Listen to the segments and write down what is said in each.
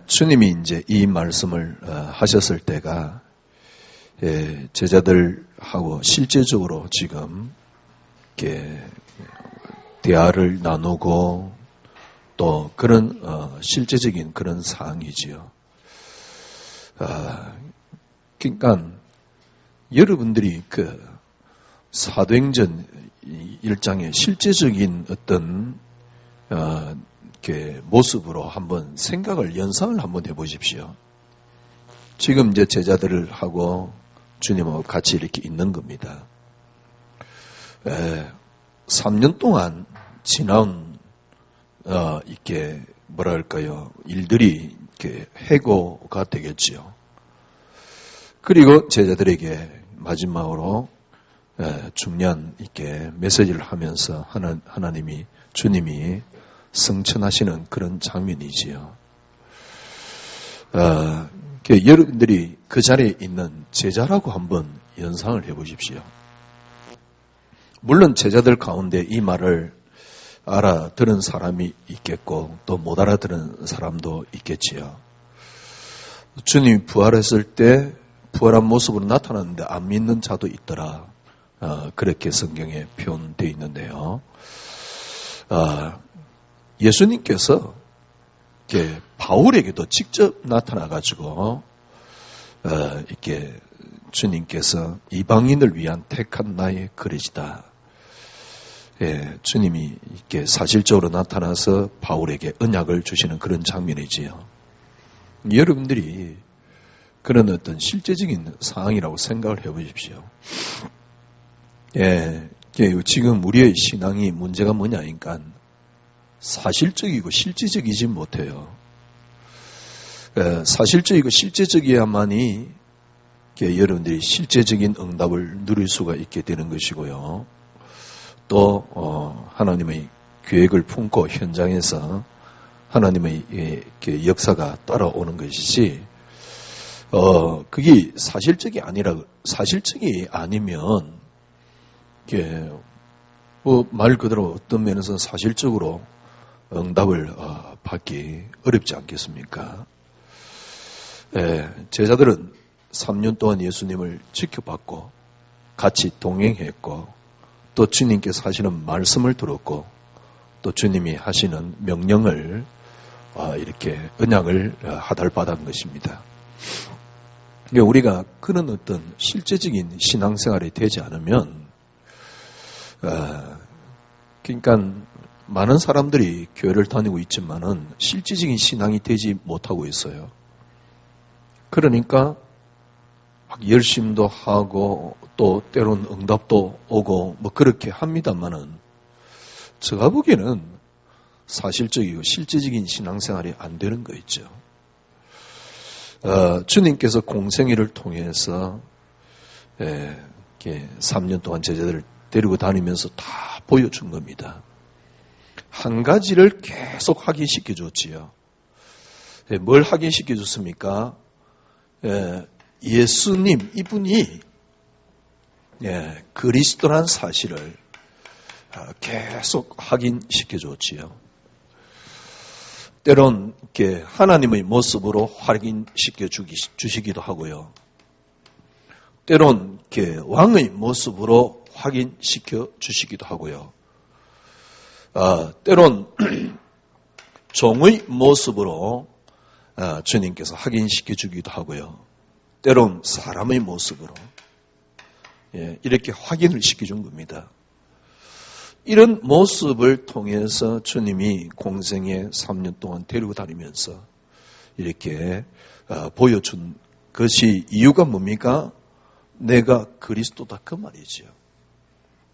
주님이 이제 이 말씀을 하셨을 때가 제자들하고 실제적으로 지금 이렇게 대화를 나누고 또 그런 실제적인 그런 사항이지요. 그러니까 여러분들이 그 사도행전 1장의 실제적인 어떤 이렇게 모습으로 한번 생각을 연상을 한번 해보십시오. 지금 이제 제자들을 하고 주님하고 같이 이렇게 있는 겁니다. 3년 동안 지나온 이렇게 뭐랄까요, 일들이 이렇게 해고가 되겠지요. 그리고 제자들에게 마지막으로 중요한 이렇게 메시지를 하면서 하나님이 주님이 승천하시는 그런 장면이지요. 여러분들이 그 자리에 있는 제자라고 한번 연상을 해보십시오. 물론 제자들 가운데 이 말을 알아들은 사람이 있겠고 또 못 알아들은 사람도 있겠지요. 주님이 부활했을 때 부활한 모습으로 나타났는데 안 믿는 자도 있더라. 그렇게 성경에 표현되어 있는데요. 예수님께서 이렇게 바울에게도 직접 나타나가지고 이렇게 주님께서 이방인을 위한 택한 나의 그릇이다. 주님이 이렇게 사실적으로 나타나서 바울에게 언약을 주시는 그런 장면이지요. 여러분들이 그런 어떤 실제적인 상황이라고 생각을 해보십시오. 지금 우리의 신앙이 문제가 뭐냐니까 사실적이고 실제적이지 못해요. 사실적이고 실제적이야만이 여러분들이 실제적인 응답을 누릴 수가 있게 되는 것이고요. 또 하나님의 계획을 품고 현장에서 하나님의 역사가 따라오는 것이지 그게 사실적이 아니면 말 그대로 어떤 면에서 사실적으로 응답을 받기 어렵지 않겠습니까? 제자들은 3년 동안 예수님을 지켜봤고 같이 동행했고 또 주님께서 하시는 말씀을 들었고 또 주님이 하시는 명령을 이렇게 언약을 하달받은 것입니다. 우리가 그런 어떤 실제적인 신앙생활이 되지 않으면 그러니까 많은 사람들이 교회를 다니고 있지만은 실질적인 신앙이 되지 못하고 있어요. 그러니까 열심도 하고 또 때론 응답도 오고 뭐 그렇게 합니다만은 제가 보기에는 사실적이고 실제적인 신앙생활이 안 되는 거 있죠. 주님께서 공생애를 통해서 3년 동안 제자들을 데리고 다니면서 다 보여준 겁니다. 한 가지를 계속 확인시켜 줬지요. 뭘 확인시켜 줬습니까? 예수님 이분이 그리스도란 사실을 계속 확인시켜 줬지요. 때론 이렇게 하나님의 모습으로 확인시켜 주시기도 하고요. 때론 이렇게 왕의 모습으로 확인시켜 주시기도 하고요. 때론 종의 모습으로 주님께서 확인시켜 주기도 하고요. 때론 사람의 모습으로 이렇게 확인을 시켜준 겁니다. 이런 모습을 통해서 주님이 공생애 3년 동안 데리고 다니면서 이렇게 보여준 것이 이유가 뭡니까? 내가 그리스도다 그 말이지요.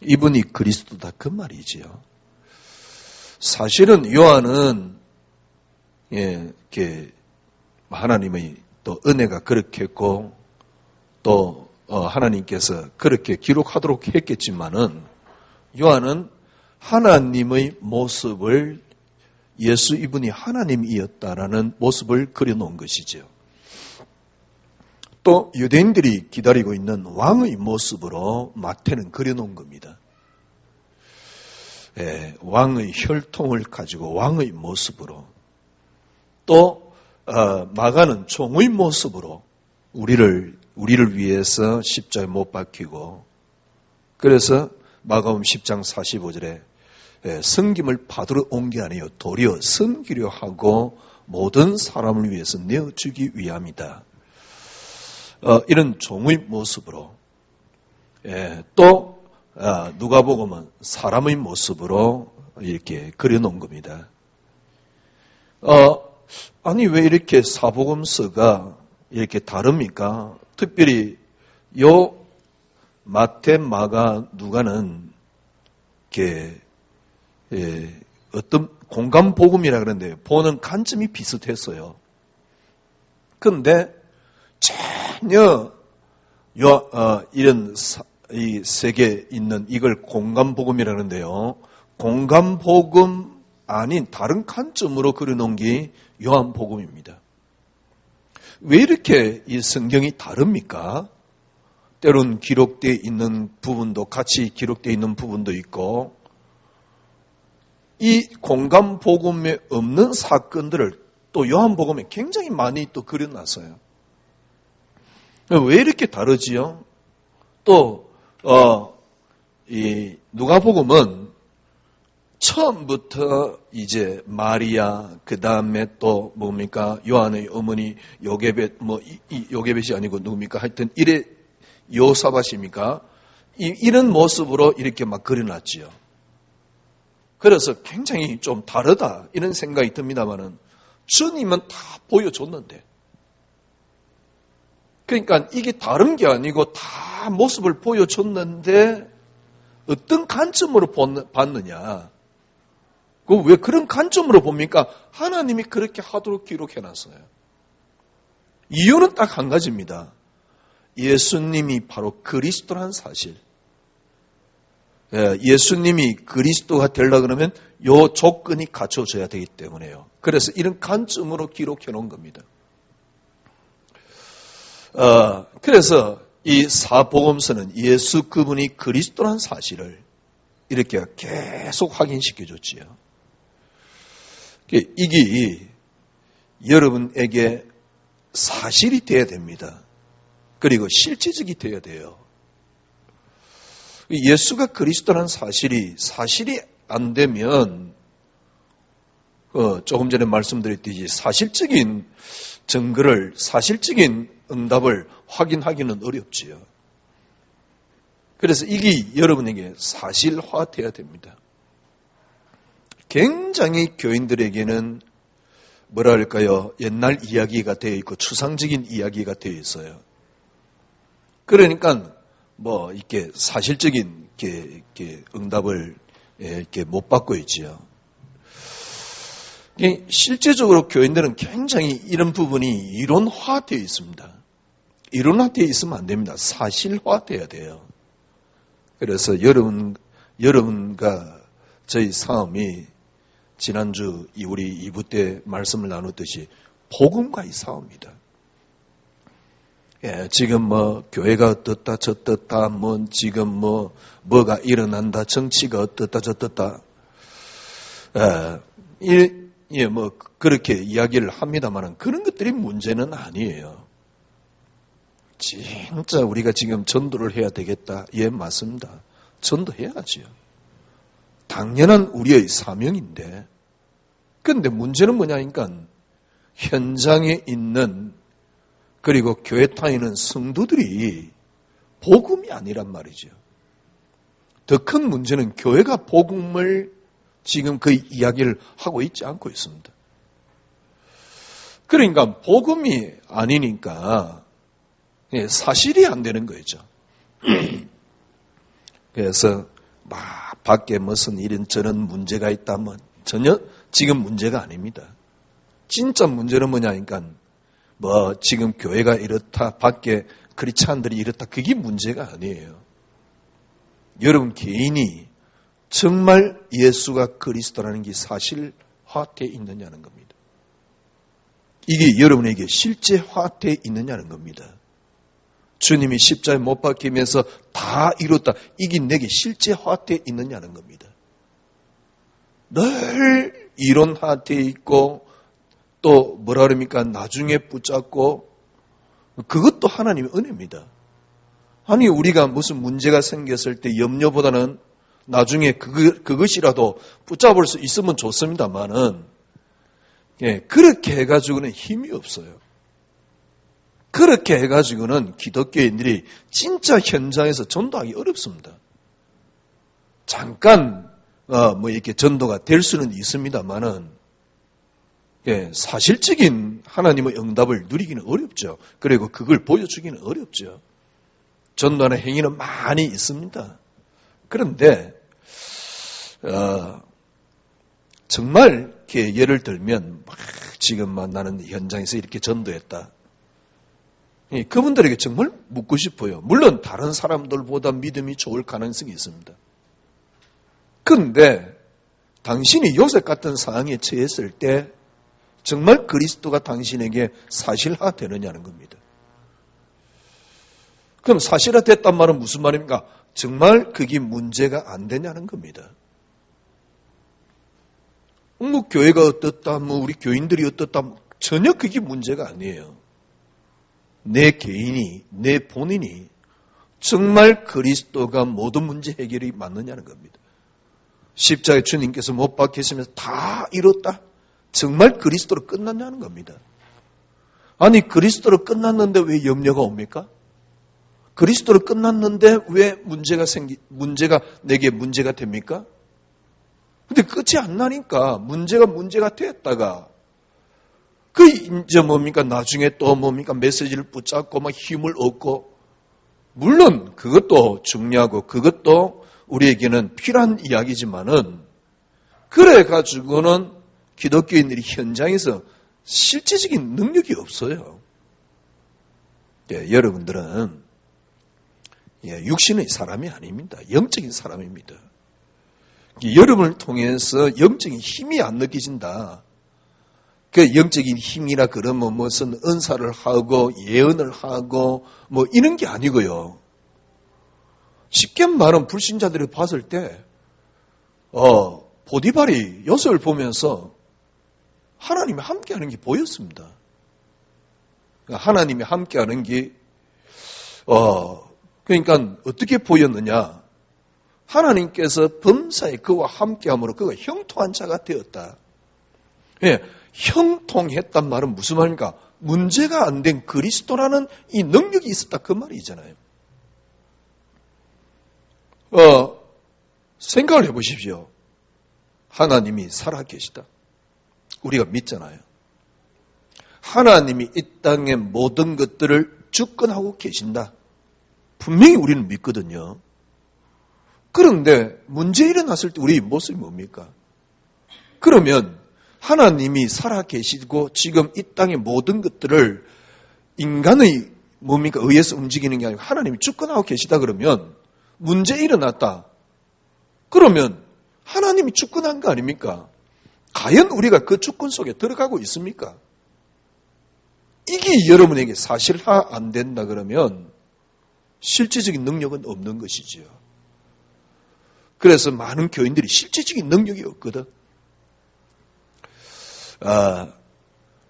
이분이 그리스도다 그 말이지요. 사실은 요한은 이렇게 하나님의 또 은혜가 그렇게 했고 또 하나님께서 그렇게 기록하도록 했겠지만은 요한은 하나님의 모습을 예수 이분이 하나님이었다라는 모습을 그려놓은 것이죠. 또 유대인들이 기다리고 있는 왕의 모습으로 마태는 그려놓은 겁니다. 왕의 혈통을 가지고 왕의 모습으로 또 마가는 종의 모습으로 우리를 위해서 십자가에 못 박히고, 그래서 마가복음 10장 45절에 섬김을 받으러 온 게 아니에요. 도리어 섬기려 하고 모든 사람을 위해서 내어주기 위함이다. 이런 종의 모습으로, 또 누가복음은 사람의 모습으로 이렇게 그려놓은 겁니다. 아니 왜 이렇게 사복음서가 이렇게 다릅니까? 특별히 요 마태, 마가, 누가는 이렇게 어떤 공간 복음이라 그러는데 보는 관점이 비슷했어요. 그런데 전혀 이런 이 세계에 있는 이걸 공간 복음이라 그러는데요. 공간 복음 아닌 다른 관점으로 그려놓은 게 요한 복음입니다. 왜 이렇게 이 성경이 다릅니까? 때론 기록되어 있는 부분도 같이 기록되어 있는 부분도 있고, 이 공간 복음에 없는 사건들을 또 요한 복음에 굉장히 많이 또 그려놨어요. 왜 이렇게 다르지요? 또 이 누가복음은 처음부터 이제 마리아, 그 다음에 또 뭡니까? 요한의 어머니 요게벳, 요게벳이 아니고 누굽니까? 하여튼 이래 요사밧입니까? 이런 모습으로 이렇게 막 그려놨지요. 그래서 굉장히 좀 다르다 이런 생각이 듭니다만은 주님은 다 보여줬는데, 그러니까 이게 다른 게 아니고 다 모습을 보여줬는데 어떤 관점으로 봤느냐? 왜 그런 관점으로 봅니까? 하나님이 그렇게 하도록 기록해놨어요. 이유는 딱 한 가지입니다. 예수님이 바로 그리스도란 사실. 예수님이 그리스도가 되려고 그러면 요 조건이 갖춰져야 되기 때문에요. 그래서 이런 관점으로 기록해 놓은 겁니다. 그래서 이 사복음서는 예수 그분이 그리스도란 사실을 이렇게 계속 확인시켜 줬지요. 이게 여러분에게 사실이 되어야 됩니다. 그리고 실제적이 되어야 돼요. 예수가 그리스도라는 사실이 안 되면 조금 전에 말씀드렸듯이 사실적인 증거를, 사실적인 응답을 확인하기는 어렵지요. 그래서 이게 여러분에게 사실화되어야 됩니다. 굉장히 교인들에게는 뭐랄까요, 옛날 이야기가 되어 있고 추상적인 이야기가 되어 있어요. 그러니까 이렇게 사실적인 이렇게 응답을 이렇게 못 받고 있지요. 실제적으로 교인들은 굉장히 이런 부분이 이론화되어 있습니다. 이론화되어 있으면 안 됩니다. 사실화되어야 돼요. 그래서 여러분과 저희 싸움이 지난주 우리 2부 때 말씀을 나눴듯이 복음과의 싸움입니다. 지금 교회가 어떻다 저떻다 지금 뭐가 일어난다 정치가 어떻다 저떻다 그렇게 이야기를 합니다만 그런 것들이 문제는 아니에요. 진짜 우리가 지금 전도를 해야 되겠다. 예, 맞습니다. 전도해야지요. 당연한 우리의 사명인데, 그런데 문제는 뭐냐니까 현장에 있는 그리고 교회 다니는 성도들이 복음이 아니란 말이죠. 더 큰 문제는 교회가 복음을 지금 그 이야기를 하고 있지 않고 있습니다. 그러니까 복음이 아니니까 사실이 안 되는 거죠. 그래서 밖에 무슨 이런저런 문제가 있다면 전혀 지금 문제가 아닙니다. 진짜 문제는 뭐냐니까 지금 교회가 이렇다, 밖에 크리스찬들이 이렇다, 그게 문제가 아니에요. 여러분 개인이 정말 예수가 그리스도라는 게 사실화되어 있느냐는 겁니다. 이게 여러분에게 실제화되어 있느냐는 겁니다. 주님이 십자가에 못 박히면서 다 이뤘다, 이게 내게 실제화되어 있느냐는 겁니다. 늘 이론화되어 있고 또 뭐라 그럽니까? 나중에 붙잡고 그것도 하나님의 은혜입니다. 아니 우리가 무슨 문제가 생겼을 때 염려보다는 나중에 그것이라도 붙잡을 수 있으면 좋습니다만은 그렇게 해가지고는 힘이 없어요. 그렇게 해가지고는 기독교인들이 진짜 현장에서 전도하기 어렵습니다. 잠깐 이렇게 전도가 될 수는 있습니다만은 사실적인 하나님의 응답을 누리기는 어렵죠. 그리고 그걸 보여주기는 어렵죠. 전도하는 행위는 많이 있습니다. 그런데 정말 이렇게 예를 들면 지금 나는 현장에서 이렇게 전도했다. 그분들에게 정말 묻고 싶어요. 물론 다른 사람들보다 믿음이 좋을 가능성이 있습니다. 그런데 당신이 요셉 같은 상황에 처했을 때 정말 그리스도가 당신에게 사실화 되느냐는 겁니다. 그럼 사실화 됐단 말은 무슨 말입니까? 정말 그게 문제가 안 되냐는 겁니다. 교회가 어떻다, 우리 교인들이 어떻다, 전혀 그게 문제가 아니에요. 내 개인이, 내 본인이 정말 그리스도가 모든 문제 해결이 맞느냐는 겁니다. 십자가에 주님께서 못 박히시면서 다 이뤘다. 정말 그리스도로 끝났냐는 겁니다. 아니 그리스도로 끝났는데 왜 염려가 옵니까? 그리스도로 끝났는데 왜 문제가 내게 문제가 됩니까? 근데 끝이 안 나니까 문제가 됐다가 이제 뭡니까? 나중에 또 뭡니까? 메시지를 붙잡고 막 힘을 얻고 물론 그것도 중요하고 그것도 우리에게는 필요한 이야기지만은 그래 가지고는 기독교인들이 현장에서 실제적인 능력이 없어요. 여러분들은 육신의 사람이 아닙니다. 영적인 사람입니다. 여러분을 통해서 영적인 힘이 안 느껴진다. 그 영적인 힘이라 그러면 무슨 은사를 하고 예언을 하고 이런 게 아니고요. 쉽게 말하면 불신자들이 봤을 때 보디발이 요셉을 보면서 하나님이 함께하는 게 보였습니다. 하나님이 함께하는 게 그러니까 어떻게 보였느냐? 하나님께서 범사에 그와 함께함으로 그가 형통한 자가 되었다. 형통했단 말은 무슨 말입니까? 문제가 안 된 그리스도라는 이 능력이 있었다 그 말이잖아요. 생각을 해보십시오. 하나님이 살아계시다. 우리가 믿잖아요. 하나님이 이 땅의 모든 것들을 주권하고 계신다. 분명히 우리는 믿거든요. 그런데 문제 일어났을 때 우리 모습이 뭡니까? 그러면 하나님이 살아계시고 지금 이 땅의 모든 것들을 인간의 뭡니까? 의해서 움직이는 게 아니고 하나님이 주권하고 계시다 그러면 문제 일어났다. 그러면 하나님이 주권한 거 아닙니까? 과연 우리가 그 주권 속에 들어가고 있습니까? 이게 여러분에게 사실화 안 된다 그러면 실제적인 능력은 없는 것이지요. 그래서 많은 교인들이 실제적인 능력이 없거든.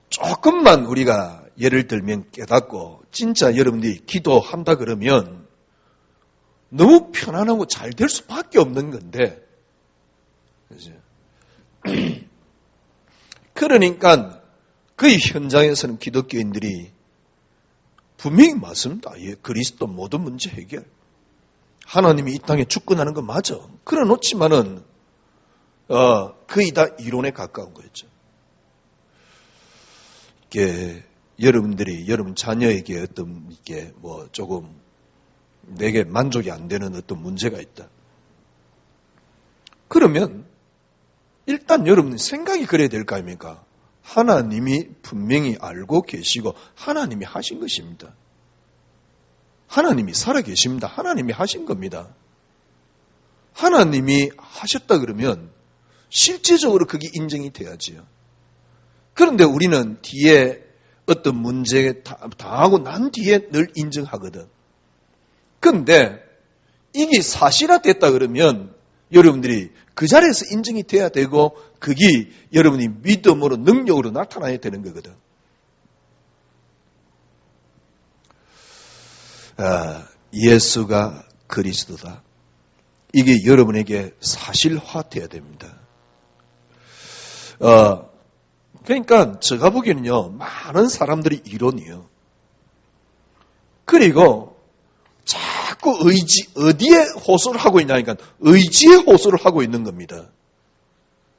조금만 우리가 예를 들면 깨닫고 진짜 여러분들이 기도한다 그러면 너무 편안하고 잘 될 수밖에 없는 건데 그죠? 그러니까 그 현장에서는 기독교인들이 분명히 맞습니다. 그리스도 모든 문제 해결. 하나님이 이 땅에 주권하는 건 맞아. 그래 놓지만은 거의 다 이론에 가까운 거였죠. 이게 여러분들이 여러분 자녀에게 어떤 이게 조금 내게 만족이 안 되는 어떤 문제가 있다. 그러면 일단 여러분 생각이 그래야 될 거 아닙니까? 하나님이 분명히 알고 계시고 하나님이 하신 것입니다. 하나님이 살아계십니다. 하나님이 하신 겁니다. 하나님이 하셨다 그러면 실제적으로 그게 인정이 돼야지요. 그런데 우리는 뒤에 어떤 문제에 당하고 난 뒤에 늘 인정하거든. 그런데 이게 사실화됐다 그러면 여러분들이 그 자리에서 인정이 돼야 되고 그게 여러분이 믿음으로 능력으로 나타나야 되는 거거든. 예수가 그리스도다. 이게 여러분에게 사실화돼야 됩니다. 그러니까 제가 보기에는요, 많은 사람들이 이론이에요. 그리고 자꾸 어디에 호소를 하고 있냐니까 의지에 호소를 하고 있는 겁니다.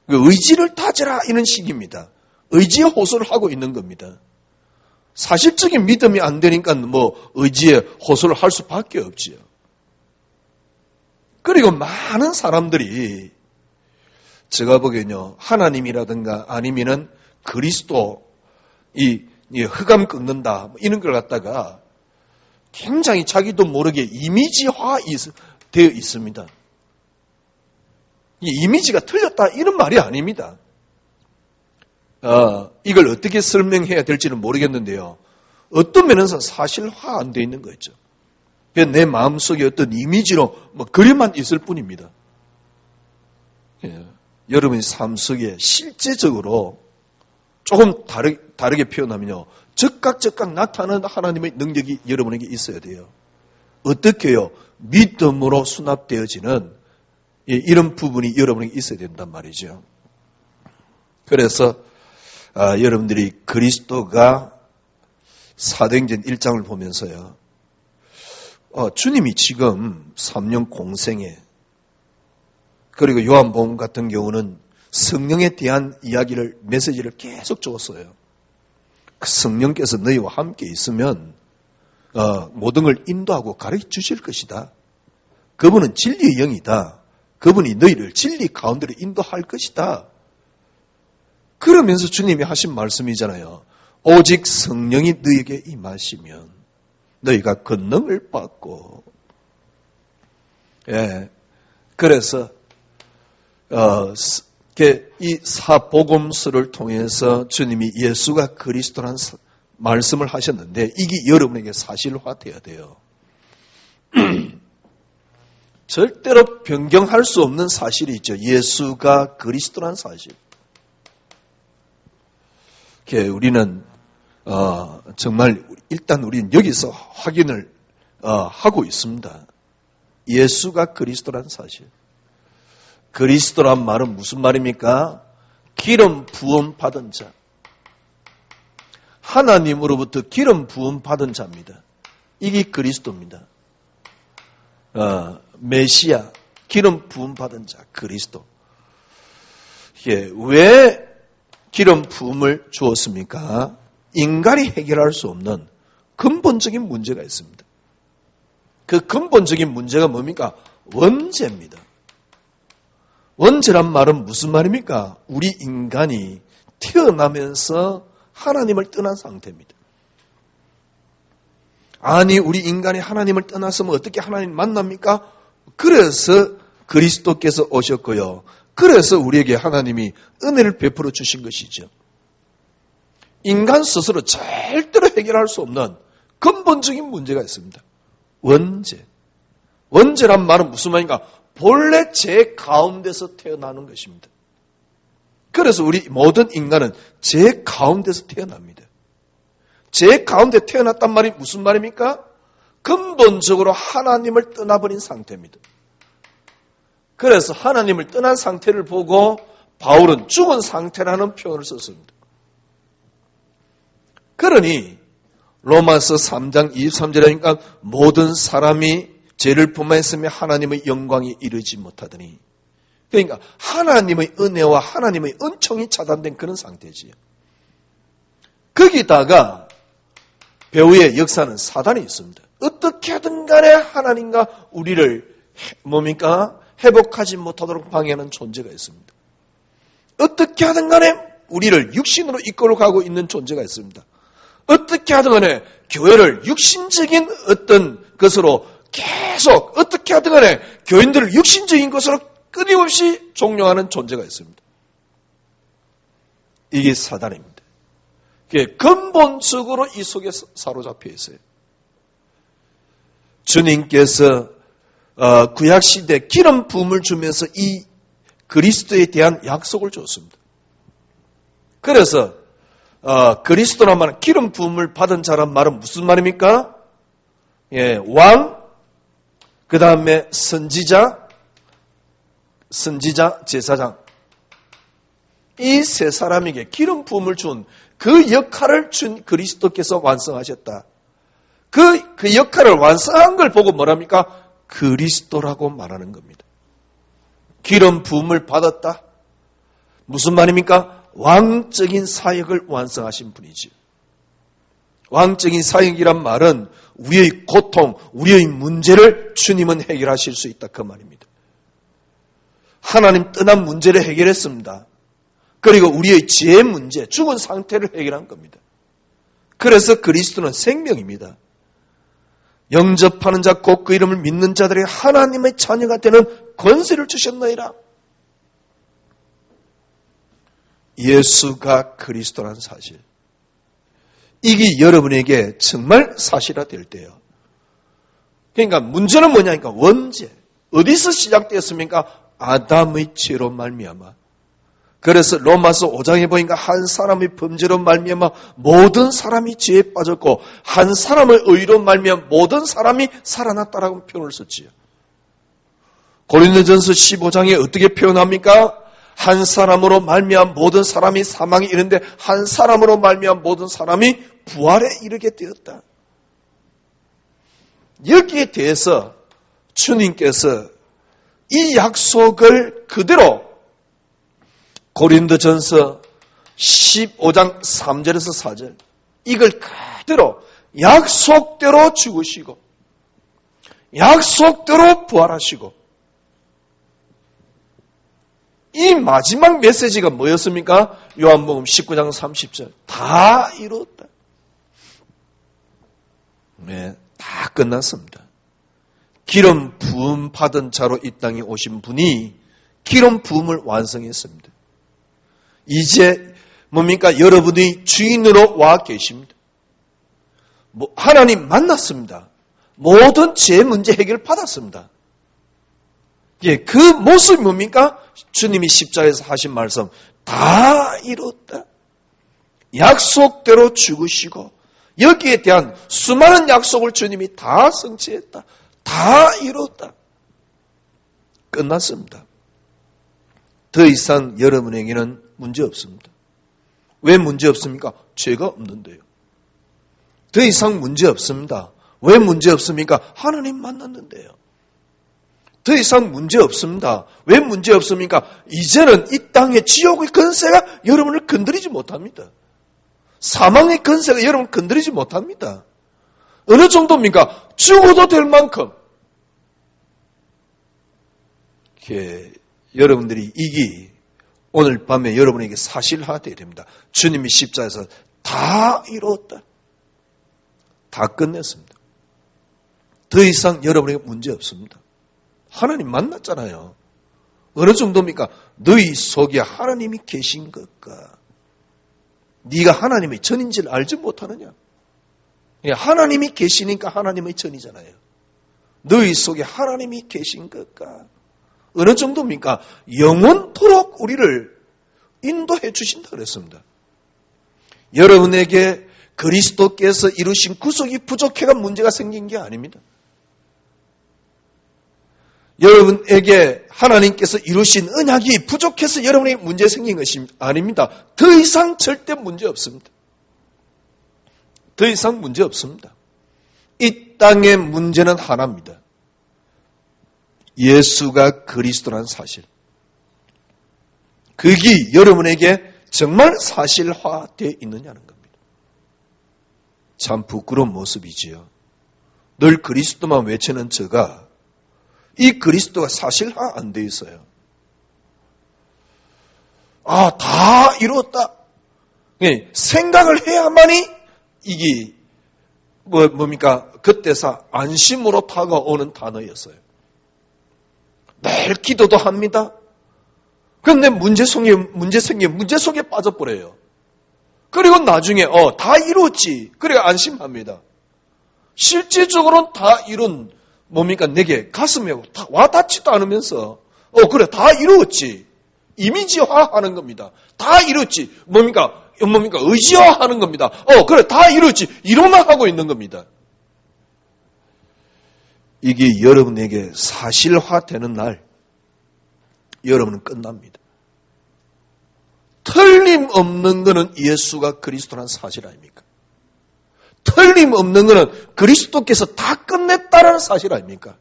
의지를 다져라 이런 식입니다. 의지에 호소를 하고 있는 겁니다. 사실적인 믿음이 안 되니까 의지에 호소를 할 수밖에 없지요. 그리고 많은 사람들이 제가 보기에는요, 하나님이라든가 아니면은 그리스도, 이 흑암 꺾는다, 이런 걸 갖다가 굉장히 자기도 모르게 이미지화 되어 있습니다. 이 이미지가 틀렸다, 이런 말이 아닙니다. 이걸 어떻게 설명해야 될지는 모르겠는데요. 어떤 면에서 사실화 안 되어 있는 거죠. 내 마음속에 어떤 이미지로 그림만 있을 뿐입니다. 여러분의 삶 속에 실제적으로 조금 다르게 표현하면요. 즉각 나타나는 하나님의 능력이 여러분에게 있어야 돼요. 어떻게요? 믿음으로 수납되어지는 이런 부분이 여러분에게 있어야 된단 말이죠. 그래서 여러분들이 그리스도가 사도행전 1장을 보면서요. 주님이 지금 3년 공생에 그리고 요한복음 같은 경우는 성령에 대한 이야기를 메시지를 계속 줬어요. 그 성령께서 너희와 함께 있으면 모든 걸 인도하고 가르쳐 주실 것이다. 그분은 진리의 영이다. 그분이 너희를 진리 가운데로 인도할 것이다. 그러면서 주님이 하신 말씀이잖아요. 오직 성령이 너희에게 임하시면 너희가 권능을 받고, 그래서 이 사복음서를 통해서 주님이 예수가 그리스도라는 말씀을 하셨는데 이게 여러분에게 사실화돼야 돼요. 절대로 변경할 수 없는 사실이 있죠. 예수가 그리스도라는 사실. 우리는 정말 일단 우리는 여기서 확인을 하고 있습니다. 예수가 그리스도라는 사실. 그리스도란 말은 무슨 말입니까? 기름 부음 받은 자. 하나님으로부터 기름 부음 받은 자입니다. 이게 그리스도입니다. 메시아, 기름 부음 받은 자, 그리스도. 왜 기름 부음을 주었습니까? 인간이 해결할 수 없는 근본적인 문제가 있습니다. 그 근본적인 문제가 뭡니까? 원죄입니다. 원죄란 말은 무슨 말입니까? 우리 인간이 태어나면서 하나님을 떠난 상태입니다. 아니, 우리 인간이 하나님을 떠났으면 어떻게 하나님을 만납니까? 그래서 그리스도께서 오셨고요. 그래서 우리에게 하나님이 은혜를 베풀어 주신 것이죠. 인간 스스로 절대로 해결할 수 없는 근본적인 문제가 있습니다. 원죄. 원죄란 말은 무슨 말인가? 본래 죄 가운데서 태어나는 것입니다. 그래서 우리 모든 인간은 죄 가운데서 태어납니다. 죄 가운데 태어났단 말이 무슨 말입니까? 근본적으로 하나님을 떠나버린 상태입니다. 그래서 하나님을 떠난 상태를 보고 바울은 죽은 상태라는 표현을 썼습니다. 그러니 로마서 3장 23절에 하니까 모든 사람이 죄를 범하였으며 하나님의 영광에 이르지 못하더니, 그러니까 하나님의 은혜와 하나님의 은총이 차단된 그런 상태지요. 거기다가 배후의 역사는 사단이 있습니다. 어떻게 하든 간에 하나님과 우리를 회복하지 못하도록 방해하는 존재가 있습니다. 어떻게 하든 간에 우리를 육신으로 이끌어 가고 있는 존재가 있습니다. 어떻게 하든 간에 교회를 육신적인 어떤 것으로 계속 어떻게 하든 간에 교인들을 육신적인 것으로 끊임없이 종용하는 존재가 있습니다. 이게 사단입니다. 그게 근본적으로 이 속에 사로잡혀 있어요. 주님께서 구약시대 기름 부음을 주면서 이 그리스도에 대한 약속을 줬습니다. 그래서 그리스도란 말은 기름 부음을 받은 자란 말은 무슨 말입니까? 예, 왕, 그 다음에 선지자, 제사장. 이 세 사람에게 기름 부음을 준 그 역할을 준 그리스도께서 완성하셨다. 그 역할을 완성한 걸 보고 뭐랍니까? 그리스도라고 말하는 겁니다. 기름 부음을 받았다. 무슨 말입니까? 왕적인 사역을 완성하신 분이지. 왕적인 사역이란 말은 우리의 고통, 우리의 문제를 주님은 해결하실 수 있다. 그 말입니다. 하나님 떠난 문제를 해결했습니다. 그리고 우리의 죄의 문제, 죽은 상태를 해결한 겁니다. 그래서 그리스도는 생명입니다. 영접하는 자, 곧 그 이름을 믿는 자들에게 하나님의 자녀가 되는 권세를 주셨나이다. 예수가 그리스도라는 사실. 이게 여러분에게 정말 사실화될 때요. 그러니까 문제는 뭐냐니까 원죄. 어디서 시작되었습니까? 아담의 죄로 말미암아. 그래서 로마서 5장에 보니까 한 사람의 범죄로 말미암아 모든 사람이 죄에 빠졌고 한 사람의 의로 말미암아 모든 사람이 살아났다라고 표현을 썼지요. 고린도전서 15장에 어떻게 표현합니까? 한 사람으로 말미암아 모든 사람이 사망에 이르는데 한 사람으로 말미암아 모든 사람이 부활에 이르게 되었다. 여기에 대해서 주님께서 이 약속을 그대로 고린도전서 15장 3절에서 4절 이걸 그대로 약속대로 죽으시고 약속대로 부활하시고 이 마지막 메시지가 뭐였습니까? 요한복음 19장 30절 다 이뤘다. 네, 다 끝났습니다. 기름 부음 받은 자로 이 땅에 오신 분이 기름 부음을 완성했습니다. 이제 뭡니까? 여러분이 주인으로 와 계십니다. 하나님 만났습니다. 모든 죄 문제 해결 받았습니다. 예, 그 모습이 뭡니까? 주님이 십자가에서 하신 말씀 다 이뤘다. 약속대로 죽으시고 여기에 대한 수많은 약속을 주님이 다 성취했다. 다 이뤘다. 끝났습니다. 더 이상 여러분에게는 문제 없습니다. 왜 문제 없습니까? 죄가 없는데요. 더 이상 문제 없습니다. 왜 문제 없습니까? 하나님 만났는데요. 더 이상 문제 없습니다. 왜 문제 없습니까? 이제는 이 땅의 지옥의 권세가 여러분을 건드리지 못합니다. 사망의 권세가 여러분을 건드리지 못합니다. 어느 정도입니까? 죽어도 될 만큼. 여러분들이 이게 오늘 밤에 여러분에게 사실화되어야 됩니다. 주님이 십자가에서 다 이루었다. 다 끝냈습니다. 더 이상 여러분에게 문제 없습니다. 하나님 만났잖아요. 어느 정도입니까? 너희 속에 하나님이 계신 것과 네가 하나님의 전인지를 알지 못하느냐? 하나님이 계시니까 하나님의 전이잖아요. 너희 속에 하나님이 계신 것과 어느 정도입니까? 영원토록 우리를 인도해 주신다 그랬습니다. 여러분에게 그리스도께서 이루신 구속이 부족해가 문제가 생긴 게 아닙니다. 여러분에게 하나님께서 이루신 언약이 부족해서 여러분에게 문제 생긴 것이 아닙니다. 더 이상 절대 문제 없습니다. 더 이상 문제 없습니다. 이 땅의 문제는 하나입니다. 예수가 그리스도라는 사실. 그게 여러분에게 정말 사실화되어 있느냐는 겁니다. 참 부끄러운 모습이지요. 늘 그리스도만 외치는 저가 이 그리스도가 사실화 안 돼 있어요. 아, 다 이뤘다. 생각을 해야만이 이게 뭡니까? 그때서 안심으로 다가오는 단어였어요. 매일 기도도 합니다. 그런데 문제 속에 빠져버려요. 그리고 나중에 다 이뤘지. 그래 안심합니다. 실질적으로는 다 이룬 뭡니까? 내게 가슴에 와닿지도 않으면서, 그래, 다 이루었지. 이미지화하는 겁니다. 다 이루었지. 뭡니까? 의지화하는 겁니다. 그래, 다 이루었지. 이로만 하고 있는 겁니다. 이게 여러분에게 사실화되는 날, 여러분은 끝납니다. 틀림없는 것은 예수가 그리스도란 사실 아닙니까? 틀림없는 것은 그리스도께서 다 끝냈다라는 사실 아닙니까?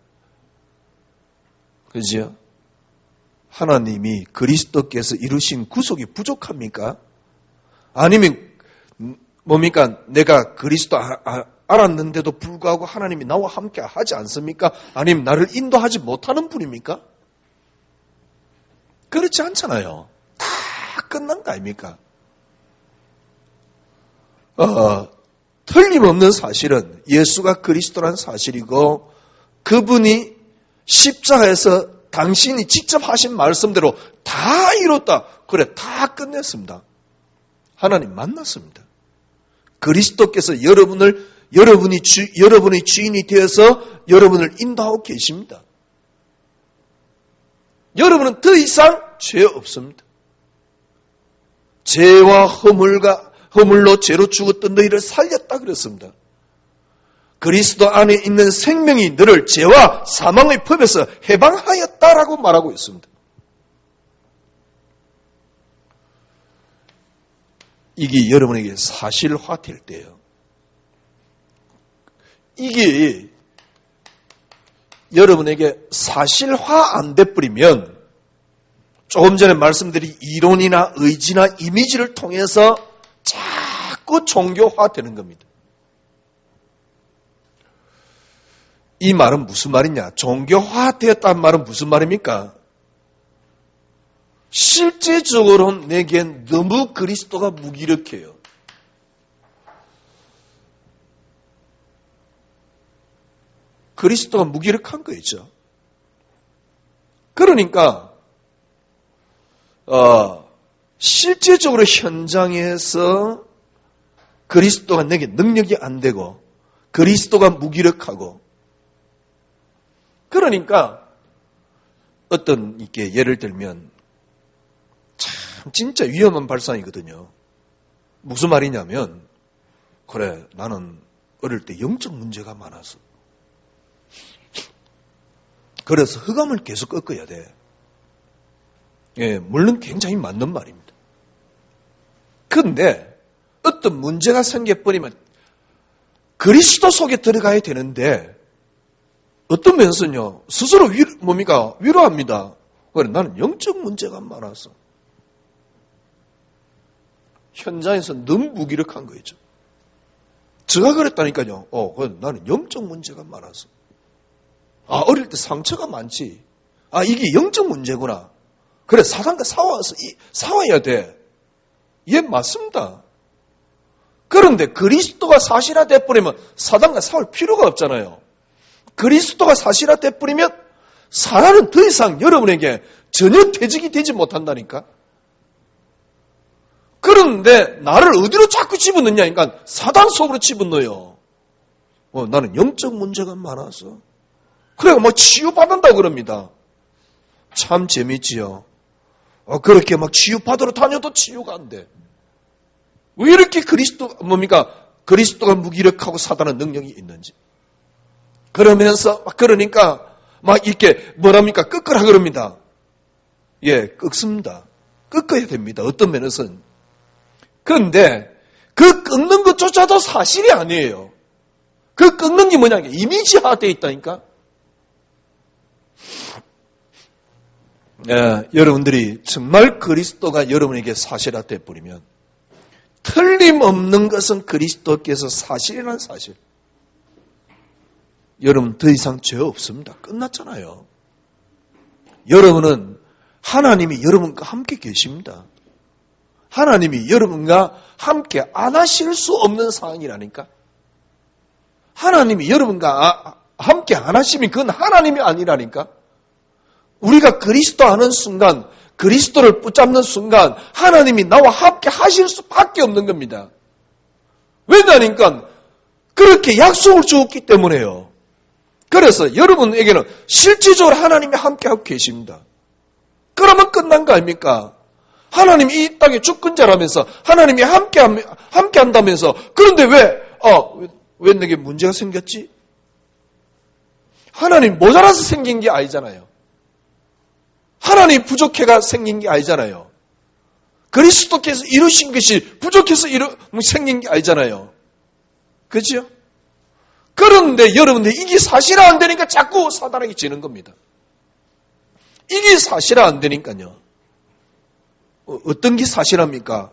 그죠? 하나님이 그리스도께서 이루신 구속이 부족합니까? 아니면 뭡니까? 내가 그리스도 알았는데도 불구하고 하나님이 나와 함께 하지 않습니까? 아니면 나를 인도하지 못하는 분입니까? 그렇지 않잖아요. 다 끝난 거 아닙니까? 틀림없는 사실은 예수가 그리스도란 사실이고 그분이 십자가에서 당신이 직접 하신 말씀대로 다 이뤘다. 그래, 다 끝냈습니다. 하나님 만났습니다. 그리스도께서 여러분의 주인이 되어서 여러분을 인도하고 계십니다. 여러분은 더 이상 죄 없습니다. 죄와 허물로 죄로 죽었던 너희를 살렸다 그랬습니다. 그리스도 안에 있는 생명이 너를 죄와 사망의 법에서 해방하였다라고 말하고 있습니다. 이게 여러분에게 사실화될 때예요. 이게 여러분에게 사실화 안 돼버리면 조금 전에 말씀드린 이론이나 의지나 이미지를 통해서 자꾸 종교화되는 겁니다. 이 말은 무슨 말이냐? 종교화되었다는 말은 무슨 말입니까? 실제적으로는 내겐 너무 그리스도가 무기력해요. 그리스도가 무기력한 거죠. 그러니까 실제적으로 현장에서 그리스도가 내게 능력이 안 되고 그리스도가 무기력하고 그러니까 어떤 이렇게 예를 들면 참 진짜 위험한 발상이거든요. 무슨 말이냐면 그래 나는 어릴 때 영적 문제가 많아서 그래서 흑암을 계속 꺾어야 돼. 예, 물론 굉장히 맞는 말입니다. 그런데 어떤 문제가 생겨버리면 그리스도 속에 들어가야 되는데 어떤 면에서는요 스스로 위로합니다. 그래 나는 영적 문제가 많아서 현장에서 너무 무기력한 거죠. 제가 그랬다니까요. 그래 나는 영적 문제가 많아서 어릴 때 상처가 많지. 이게 영적 문제구나. 그래 사단과 싸워야 돼. 예 맞습니다. 그런데 그리스도가 사실화돼 버리면 사단과 싸울 필요가 없잖아요. 그리스도가 사실화돼 버리면 사단은 더 이상 여러분에게 전혀 퇴직이 되지 못한다니까. 그런데 나를 어디로 자꾸 집어넣냐? 그러니까 사단 속으로 집어넣어요. 나는 영적 문제가 많아서. 그래 치유받는다고 그럽니다. 참 재밌지요. 그렇게 치유받으러 다녀도 치유가 안 돼. 왜 이렇게 그리스도가 무기력하고 사단은 능력이 있는지. 그러니까 이렇게 꺾으라 그럽니다. 예, 꺾습니다. 꺾어야 됩니다. 어떤 면에서는. 그런데 그 꺾는 것조차도 사실이 아니에요. 그 꺾는 게 뭐냐? 이미지화되어 있다니까. 여러분들이 정말 그리스도가 여러분에게 사실화되어 버리면 틀림없는 것은 그리스도께서 사실이라는 사실. 여러분 더 이상 죄 없습니다. 끝났잖아요. 여러분은 하나님이 여러분과 함께 계십니다. 하나님이 여러분과 함께 안 하실 수 없는 상황이라니까. 하나님이 여러분과 함께 안 하시면 그건 하나님이 아니라니까. 우리가 그리스도 아는 순간, 그리스도를 붙잡는 순간 하나님이 나와 함께 하실 수밖에 없는 겁니다. 왜냐니까 그렇게 약속을 주었기 때문에요. 그래서 여러분에게는 실질적으로 하나님이 함께하고 계십니다. 그러면 끝난 거 아닙니까? 하나님이 이 땅의 주권자라면서 하나님이 함께한다면서 그런데 왜 내게 문제가 생겼지? 하나님 모자라서 생긴 게 아니잖아요. 하나님 부족해가 생긴 게 아니잖아요. 그리스도께서 이루신 것이 부족해서 생긴 게 아니잖아요. 그렇죠? 그런데 여러분들 이게 사실 안 되니까 자꾸 사단에게 지는 겁니다. 이게 사실 안 되니까요. 어떤 게 사실합니까?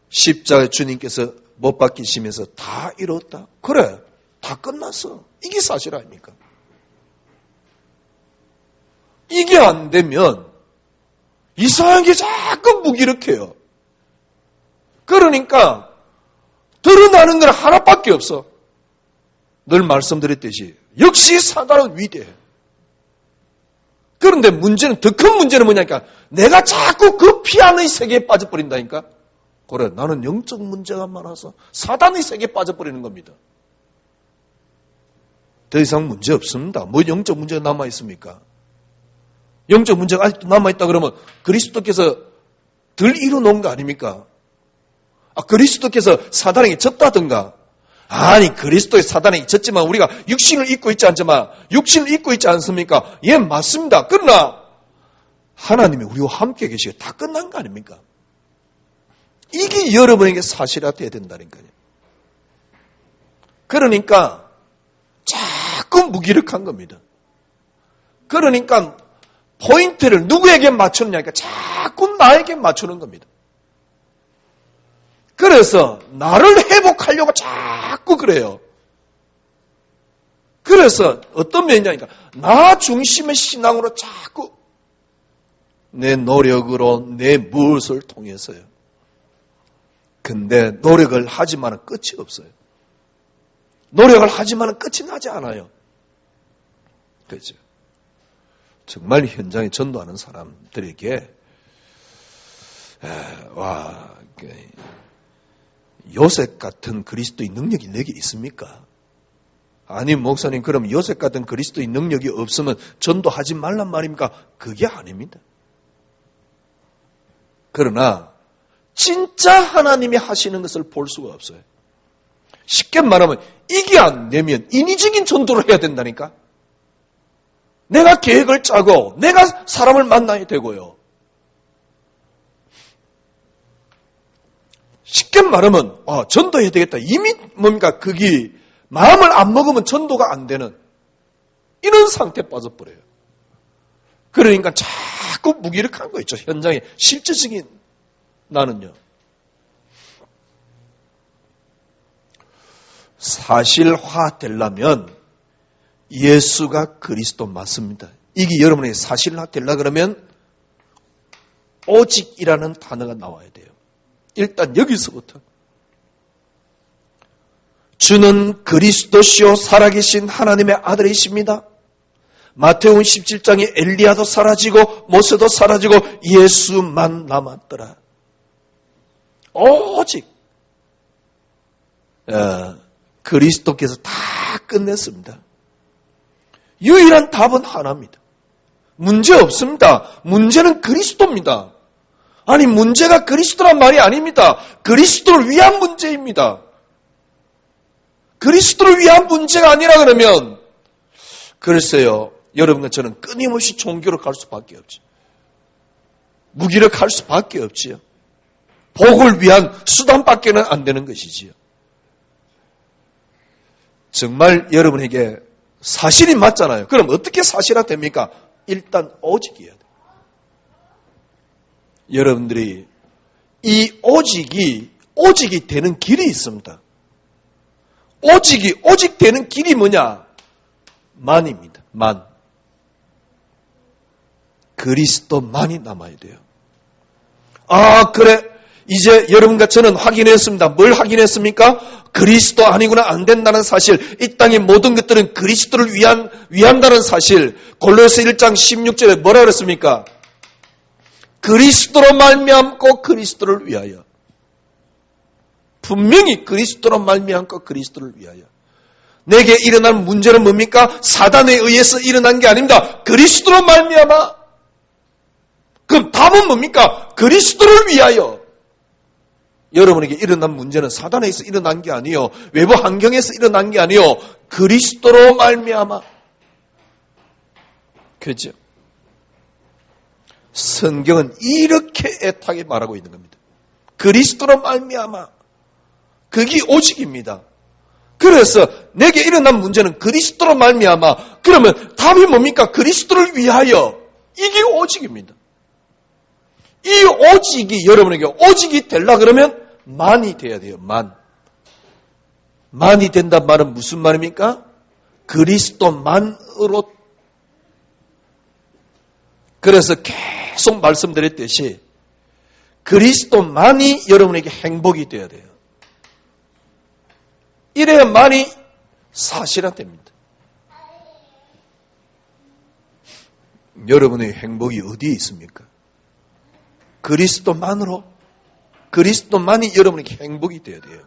십자가 주님께서 못 박히시면서 다 이뤘다. 그래, 다 끝났어. 이게 사실 아닙니까? 이게 안 되면 이상하게 자꾸 무기력해요. 그러니까 드러나는 건 하나밖에 없어. 늘 말씀드렸듯이 역시 사단은 위대해. 그런데 문제는 더 큰 문제는 뭐냐니까 내가 자꾸 그 피안의 세계에 빠져버린다니까. 그래, 나는 영적 문제가 많아서 사단의 세계에 빠져버리는 겁니다. 더 이상 문제 없습니다. 뭐 영적 문제가 남아있습니까? 영적 문제가 아직도 남아있다 그러면 그리스도께서 덜 이루놓은 거 아닙니까? 그리스도께서 사단에게 졌다든가. 아니, 그리스도의 사단에게 졌지만 우리가 육신을 입고 있지 않지만 육신을 입고 있지 않습니까? 예, 맞습니다. 그러나 하나님이 우리와 함께 계시고 다 끝난 거 아닙니까? 이게 여러분에게 사실화돼야 된다니까요. 그러니까 자꾸 무기력한 겁니다. 그러니까 포인트를 누구에게 맞추느냐니까 자꾸 나에게 맞추는 겁니다. 그래서 나를 회복하려고 자꾸 그래요. 그래서 어떤 면이냐니까 나 중심의 신앙으로 자꾸 내 노력으로 내 무엇을 통해서요. 근데 노력을 하지만은 끝이 없어요. 노력을 하지만은 끝이 나지 않아요. 그렇죠? 정말 현장에 전도하는 사람들에게 요셉 같은 그리스도의 능력이 내게 있습니까? 아니, 목사님, 그럼 요셉 같은 그리스도의 능력이 없으면 전도하지 말란 말입니까? 그게 아닙니다. 그러나 진짜 하나님이 하시는 것을 볼 수가 없어요. 쉽게 말하면 이게 안 되면 인위적인 전도를 해야 된다니까. 내가 계획을 짜고 내가 사람을 만나야 되고요. 쉽게 말하면 전도해야 되겠다. 이미 뭡니까? 그게 마음을 안 먹으면 전도가 안 되는 이런 상태에 빠져버려요. 그러니까 자꾸 무기력한 거 있죠. 현장에 실질적인 나는요. 사실화 되려면 예수가 그리스도 맞습니다. 이게 여러분에게 사실화 되려고 그러면 오직이라는 단어가 나와야 돼요. 일단 여기서부터 주는 그리스도시요 살아계신 하나님의 아들이십니다. 마태복음 17장에 엘리야도 사라지고 모세도 사라지고 예수만 남았더라. 오직 그리스도께서 다 끝냈습니다. 유일한 답은 하나입니다. 문제 없습니다. 문제는 그리스도입니다. 아니, 문제가 그리스도란 말이 아닙니다. 그리스도를 위한 문제입니다. 그리스도를 위한 문제가 아니라 그러면 글쎄요, 여러분과 저는 끊임없이 종교로 갈 수밖에 없죠. 무기력할 수밖에 없지요. 복을 위한 수단밖에는 안 되는 것이지요. 정말 여러분에게 사실이 맞잖아요. 그럼 어떻게 사실화 됩니까? 일단 오직이어야 돼요. 여러분들이 이 오직이 되는 길이 있습니다. 오직 되는 길이 뭐냐? 만입니다. 만. 그리스도만이 남아야 돼요. 그래. 이제 여러분과 저는 확인했습니다. 뭘 확인했습니까? 그리스도 아니구나, 안 된다는 사실. 이 땅의 모든 것들은 그리스도를 위한다는 사실. 골로새 1장 16절에 뭐라 그랬습니까? 그리스도로 말미암고 그리스도를 위하여. 분명히 그리스도로 말미암고 그리스도를 위하여. 내게 일어난 문제는 뭡니까? 사단에 의해서 일어난 게 아닙니다. 그리스도로 말미암아. 그럼 답은 뭡니까? 그리스도를 위하여. 여러분에게 일어난 문제는 사단에 의해서 일어난 게 아니요, 외부 환경에서 일어난 게 아니요, 그리스도로 말미암아. 그죠? 성경은 이렇게 애타게 말하고 있는 겁니다. 그리스도로 말미암아. 그게 오직입니다. 그래서 내게 일어난 문제는 그리스도로 말미암아. 그러면 답이 뭡니까? 그리스도를 위하여. 이게 오직입니다. 이 오직이 여러분에게 오직이 되려 그러면 만이 돼야 돼요. 만이 된단 말은 무슨 말입니까? 그리스도만으로. 그래서 계속 말씀드렸듯이 그리스도만이 여러분에게 행복이 되어야 돼요. 이래야만이 사실화됩니다. 여러분의 행복이 어디에 있습니까? 그리스도만으로. 그리스도만이 여러분에게 행복이 되어야 돼요.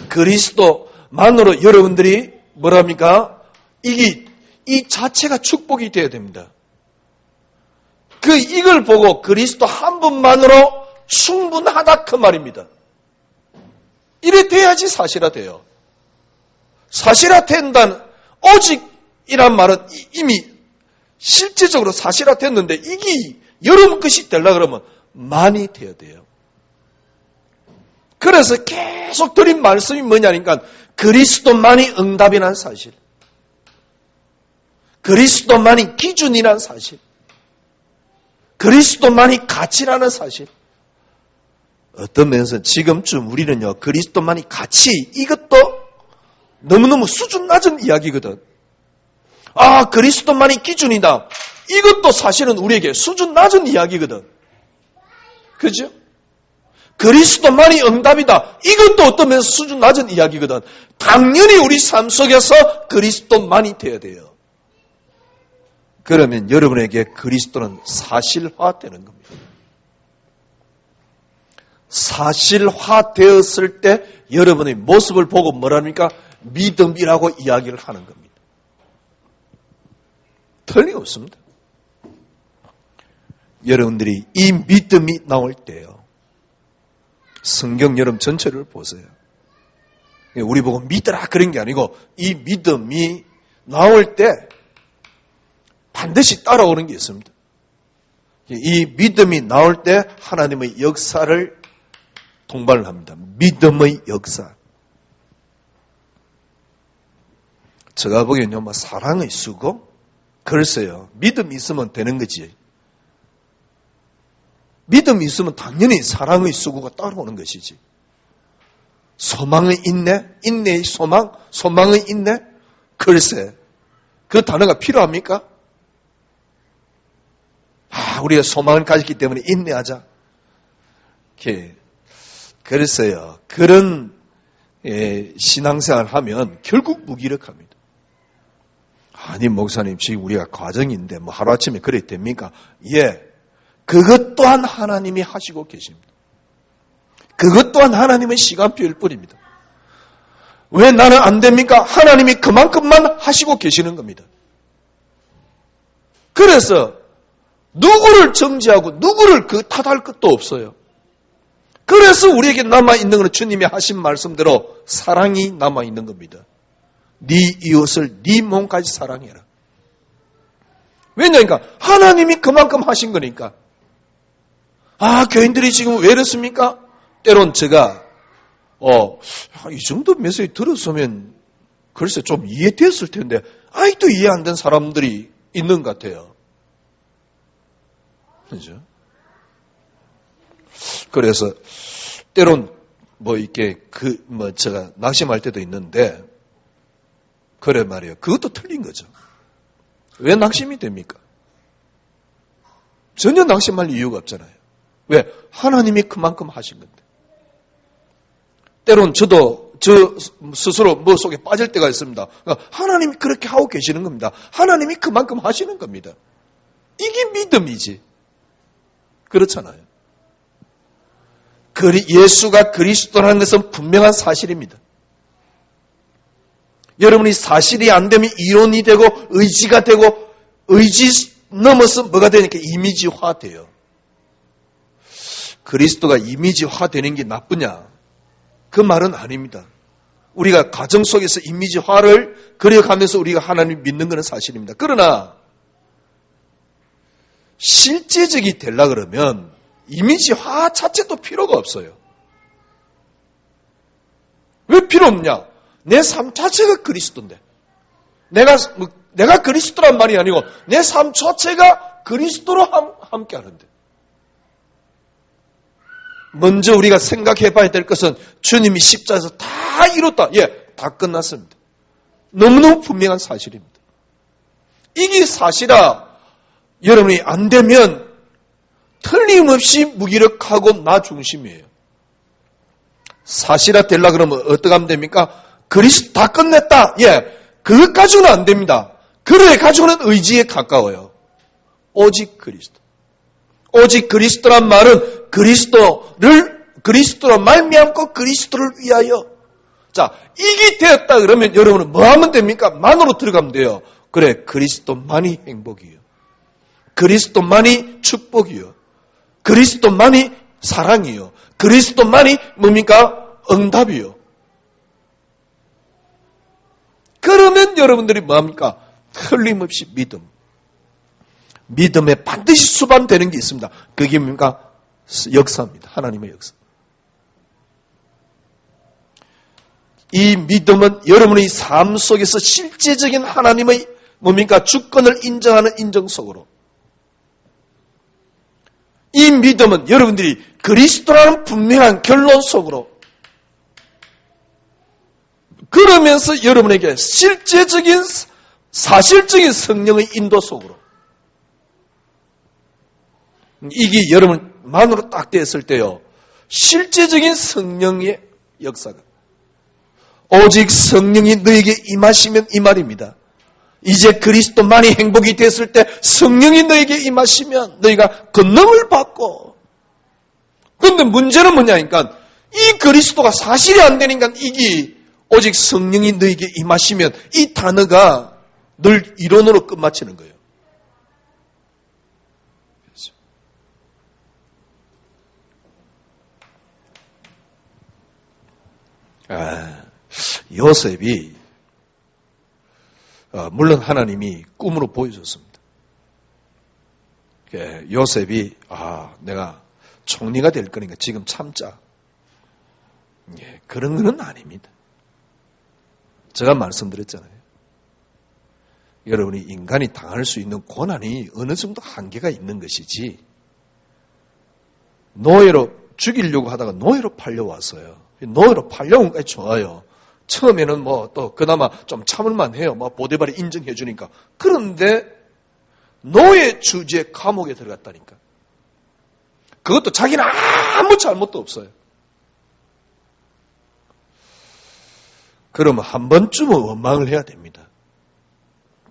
그리스도만으로 여러분들이 뭐랍니까? 이 자체가 축복이 되어야 됩니다. 이걸 보고 그리스도 한 분만으로 충분하다 그 말입니다. 이래 돼야지 사실화돼요. 사실화된다는 오직이란 말은 이미 실제적으로 사실화됐는데 이게 여러분 것이 되려고 그러면 만이 되어야 돼요. 그래서 계속 드린 말씀이 뭐냐니까 그리스도만이 응답이라는 사실. 그리스도만이 기준이라는 사실. 그리스도만이 가치라는 사실. 어떤 면에서 지금쯤 우리는요, 그리스도만이 가치, 이것도 너무너무 수준 낮은 이야기거든. 그리스도만이 기준이다. 이것도 사실은 우리에게 수준 낮은 이야기거든. 그죠? 그리스도만이 응답이다. 이것도 어떤 면에서 수준 낮은 이야기거든. 당연히 우리 삶 속에서 그리스도만이 되어야 돼요. 그러면 여러분에게 그리스도는 사실화되는 겁니다. 사실화되었을 때 여러분의 모습을 보고 뭐랍니까? 믿음이라고 이야기를 하는 겁니다. 틀림없습니다. 여러분들이 이 믿음이 나올 때요, 성경 여러분 전체를 보세요. 우리 보고 믿으라 그런 게 아니고 이 믿음이 나올 때 반드시 따라오는 게 있습니다. 이 믿음이 나올 때 하나님의 역사를 동반을 합니다. 믿음의 역사. 제가 보기에는요, 사랑의 수고? 글쎄요, 믿음이 있으면 되는 거지. 믿음이 있으면 당연히 사랑의 수고가 따라오는 것이지. 소망의 인내? 인내의 소망? 소망의 인내? 글쎄, 그 단어가 필요합니까? 우리가 소망을 가졌기 때문에 인내하자. 그랬어요. 그런 신앙생활을 하면 결국 무기력합니다. 아니 목사님, 지금 우리가 과정인데 뭐 하루아침에 그래야 됩니까? 예, 그것 또한 하나님이 하시고 계십니다. 그것 또한 하나님의 시간표일 뿐입니다. 왜 나는 안 됩니까? 하나님이 그만큼만 하시고 계시는 겁니다. 그래서 누구를 정죄하고 누구를 탓할 것도 없어요. 그래서 우리에게 남아있는 것은 주님이 하신 말씀대로 사랑이 남아있는 겁니다. 네 이웃을 네 몸까지 사랑해라. 왜냐니까 하나님이 그만큼 하신 거니까. 교인들이 지금 왜 이렇습니까? 때론 제가 이 정도 메시지 들었으면 글쎄 좀 이해됐을 텐데 아직도 이해 안 된 사람들이 있는 것 같아요. 그죠? 그래서 때론 제가 낙심할 때도 있는데 그래 말이에요. 그것도 틀린 거죠. 왜 낙심이 됩니까? 전혀 낙심할 이유가 없잖아요. 왜? 하나님이 그만큼 하신 건데. 때론 저도 저 스스로 뭐 속에 빠질 때가 있습니다. 그러니까 하나님이 그렇게 하고 계시는 겁니다. 하나님이 그만큼 하시는 겁니다. 이게 믿음이지. 그렇잖아요. 예수가 그리스도라는 것은 분명한 사실입니다. 여러분이 사실이 안 되면 이론이 되고 의지가 되고 의지 넘어서 뭐가 되니까 이미지화 돼요. 그리스도가 이미지화 되는 게 나쁘냐? 그 말은 아닙니다. 우리가 가정 속에서 이미지화를 그려가면서 우리가 하나님 믿는 것은 사실입니다. 그러나 실제적이 되려 그러면 이미지화 자체도 필요가 없어요. 왜 필요 없냐? 내 삶 자체가 그리스도인데. 내가 그리스도란 말이 아니고 내 삶 자체가 그리스도로 함께 하는데. 먼저 우리가 생각해 봐야 될 것은 주님이 십자가에서 다 이뤘다. 예, 다 끝났습니다. 너무너무 분명한 사실입니다. 이게 사실아 여러분이 안 되면 틀림없이 무기력하고 나 중심이에요. 사실아 되려 그러면 어떻게 하면 됩니까? 그리스도 다 끝냈다. 예, 그것 가지고는 안 됩니다. 그래 가지고는 의지에 가까워요. 오직 그리스도. 오직 그리스도란 말은 그리스도로 말미암고 그리스도를 위하여. 자, 이게 되었다 그러면 여러분은 뭐 하면 됩니까? 만으로 들어가면 돼요. 그래, 그리스도만이 행복이요. 그리스도만이 축복이요. 그리스도만이 사랑이요. 그리스도만이 뭡니까? 응답이요. 그러면 여러분들이 뭐합니까? 틀림없이 믿음. 믿음에 반드시 수반되는 게 있습니다. 그게 뭡니까? 역사입니다. 하나님의 역사. 이 믿음은 여러분의 삶 속에서 실제적인 하나님의 뭡니까? 주권을 인정하는 인정 속으로. 이 믿음은 여러분들이 그리스도라는 분명한 결론 속으로. 그러면서 여러분에게 실제적인 사실적인 성령의 인도 속으로. 이게 여러분 만으로 딱 됐을 때요. 실제적인 성령의 역사가. 오직 성령이 너에게 임하시면 이 말입니다. 이제 그리스도만이 행복이 됐을 때 성령이 너에게 임하시면 너희가 권능을 받고. 그런데 문제는 뭐냐니까 이 그리스도가 사실이 안 되니까 이게 오직 성령이 너에게 임하시면 이 단어가 늘 이론으로 끝마치는 거예요. 요셉이 물론 하나님이 꿈으로 보여줬습니다. 요셉이 내가 총리가 될 거니까 지금 참자. 그런 건 아닙니다. 제가 말씀드렸잖아요. 여러분이 인간이 당할 수 있는 고난이 어느 정도 한계가 있는 것이지 노예로 죽이려고 하다가 노예로 팔려왔어요. 노예로 팔려온 것까지 좋아요. 처음에는 또 그나마 좀 참을만 해요. 보디발이 인정해 주니까. 그런데 노예 주지에 감옥에 들어갔다니까. 그것도 자기는 아무 잘못도 없어요. 그러면 한 번쯤은 원망을 해야 됩니다.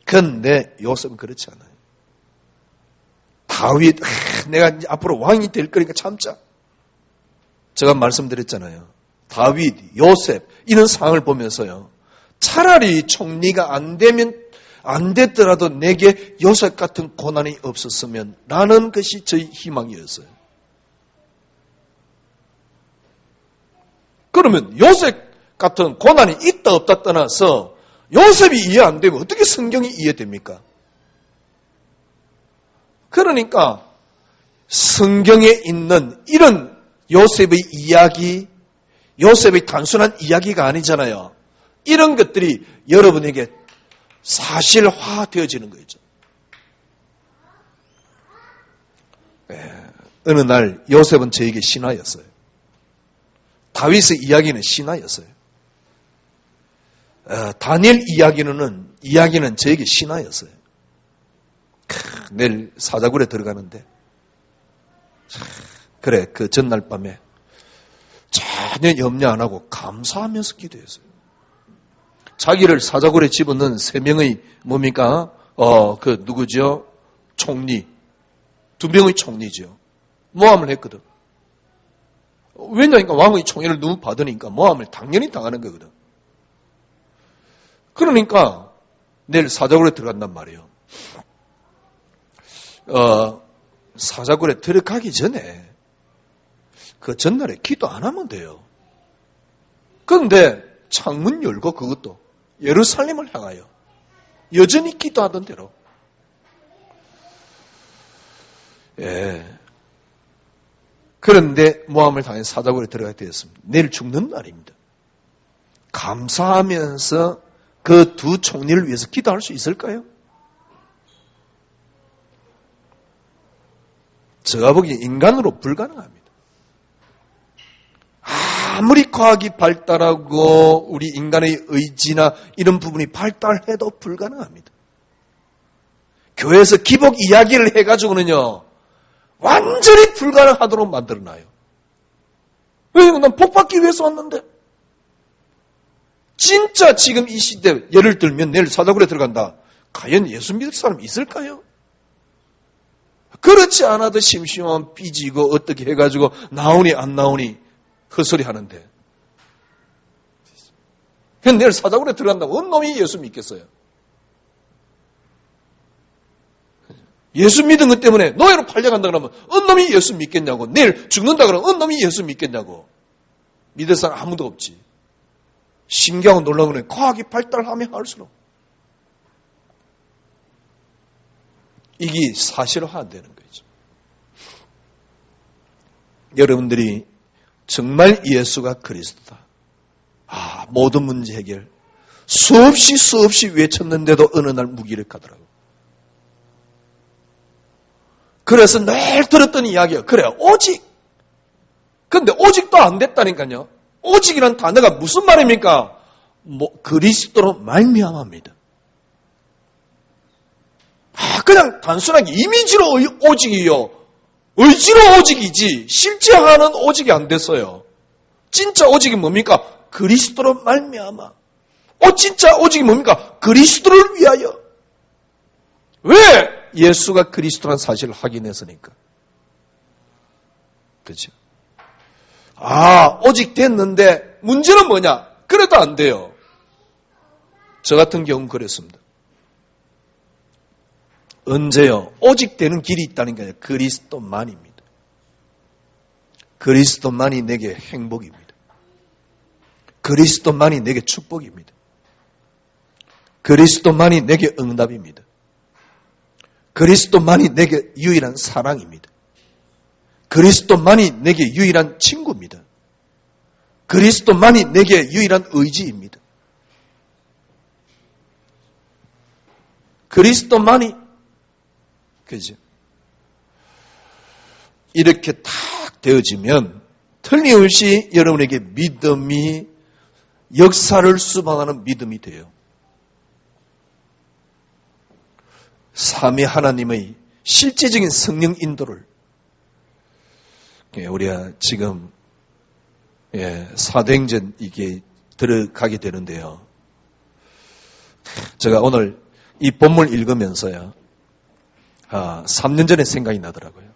그런데 요셉은 그렇지 않아요. 다윗, 내가 이제 앞으로 왕이 될 거니까 참자. 제가 말씀드렸잖아요. 다윗, 요셉 이런 상황을 보면서요. 차라리 총리가 안 됐더라도 내게 요셉 같은 고난이 없었으면 라는 것이 저희 희망이었어요. 그러면 요셉 같은 고난이 있다 없다 떠나서 요셉이 이해 안 되면 어떻게 성경이 이해됩니까? 그러니까 성경에 있는 이런 요셉의 이야기, 요셉의 단순한 이야기가 아니잖아요. 이런 것들이 여러분에게 사실화되어지는 거죠. 어느 날 요셉은 저에게 신하였어요. 다윗의 이야기는 신하였어요. 다니엘 이야기는 저에게 신하였어요. 내일 사자굴에 들어가는데 그래 그 전날 밤에 전혀 염려 안 하고 감사하면서 기도했어요. 자기를 사자굴에 집어넣은 3명의 뭡니까? 누구죠? 총리. 2명의 총리죠. 모함을 했거든. 왜냐니까 왕의 총애를 너무 받으니까 모함을 당연히 당하는 거거든. 그러니까 내일 사자굴에 들어간단 말이에요. 사자굴에 들어가기 전에 그 전날에 기도 안 하면 돼요. 그런데 창문 열고 그것도 예루살렘을 향하여 여전히 기도하던 대로. 예. 그런데 모함을 당해 사자굴에 들어가게 되었습니다. 내일 죽는 날입니다. 감사하면서 그 두 총리를 위해서 기도할 수 있을까요? 제가 보기에 인간으로 불가능합니다. 아무리 과학이 발달하고 우리 인간의 의지나 이런 부분이 발달해도 불가능합니다. 교회에서 기복 이야기를 해가지고는요, 완전히 불가능하도록 만들어놔요. 왜냐면 난 복받기 위해서 왔는데. 진짜 지금 이 시대, 예를 들면 내일 사자굴에 들어간다. 과연 예수 믿을 사람 있을까요? 그렇지 않아도 심심하면 삐지고 어떻게 해가지고 나오니 안 나오니 헛소리 하는데. 그냥 내일 사자굴에 들어간다고 어느 놈이 예수 믿겠어요? 예수 믿은 것 때문에 노예로 팔려간다 그러면 어느 놈이 예수 믿겠냐고. 내일 죽는다 그러면 어느 놈이 예수 믿겠냐고. 믿을 사람 아무도 없지. 신기하고 놀라운 건 과학이 발달하면 할수록 이게 사실화되는 거죠. 여러분들이 정말 예수가 그리스도다. 모든 문제 해결. 수없이 외쳤는데도 어느 날 무기력하더라고요. 그래서 늘 들었던 이야기가 그래요. 오직. 근데 오직도 안 됐다니까요. 오직이란 단어가 무슨 말입니까? 그리스도로 말미암아입니다. 그냥 단순하게 이미지로 오직이요. 의지로 오직이지 실제 하는 오직이 안 됐어요. 진짜 오직이 뭡니까? 그리스도로 말미암아. 진짜 오직이 뭡니까? 그리스도를 위하여. 왜? 예수가 그리스도라는 사실을 확인했으니까. 그렇죠? 오직 됐는데 문제는 뭐냐? 그래도 안 돼요. 저 같은 경우는 그랬습니다. 언제요? 오직 되는 길이 있다는 게 아니라 그리스도만입니다. 그리스도만이 내게 행복입니다. 그리스도만이 내게 축복입니다. 그리스도만이 내게 응답입니다. 그리스도만이 내게 유일한 사랑입니다. 그리스도만이 내게 유일한 친구입니다. 그리스도만이 내게 유일한 의지입니다. 그리스도만이, 그죠? 이렇게 딱 되어지면 틀림없이 여러분에게 믿음이 역사를 수반하는 믿음이 돼요. 삼위 하나님의 실제적인 성령 인도를 우리가 지금 사도행전 이게 들어가게 되는데요. 제가 오늘 이 본문을 읽으면서요. 3년 전에 생각이 나더라고요.